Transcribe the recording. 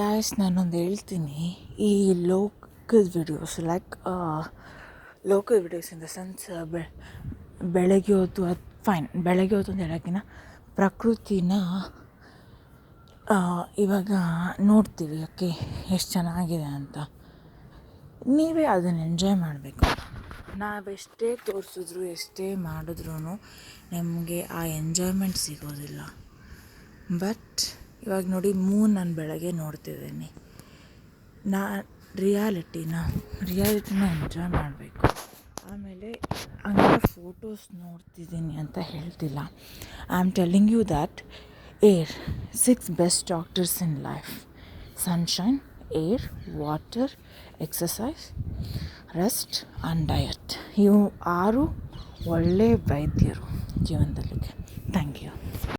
Guys, ನಾನೊಂದು ಹೇಳ್ತೀನಿ. ಈ local videos local videos in the sense ಬೆಳಗ್ಗೆ ಹೊತ್ತು ಫೈನ್, ಬೆಳಗ್ಗೆ ಹೊತ್ತು ಅಂತ ಹೇಳೋಕ್ಕಿಂತ ಪ್ರಕೃತಿನ ಇವಾಗ ನೋಡ್ತೀವಿ. ಓಕೆ, ಎಷ್ಟು ಚೆನ್ನಾಗಿದೆ ಅಂತ. ನೀವೇ ಅದನ್ನು ಎಂಜಾಯ್ ಮಾಡಬೇಕು. ನಾವೆಷ್ಟೇ ತೋರಿಸಿದ್ರು, ಎಷ್ಟೇ ಮಾಡಿದ್ರೂ ನಮಗೆ ಆ ಎಂಜಾಯ್ಮೆಂಟ್ ಸಿಗೋದಿಲ್ಲ. ಬಟ್ ಇವಾಗ ನೋಡಿ, ನಾನು ಬೆಳಗ್ಗೆ ನೋಡ್ತಿದ್ದೀನಿ. ರಿಯಾಲಿಟಿನ ಎಂಜಾಯ್ ಮಾಡಬೇಕು. ಆಮೇಲೆ ಹಂಗೆ ಫೋಟೋಸ್ ನೋಡ್ತಿದ್ದೀನಿ ಅಂತ ಹೇಳ್ತಿಲ್ಲ. I am telling you that are 6 best doctors in life: sunshine, air, water, exercise, rest and diet. ಇವು 6 ಒಳ್ಳೆಯ ವೈದ್ಯರು ಜೀವನದಲ್ಲಿ. Thank you.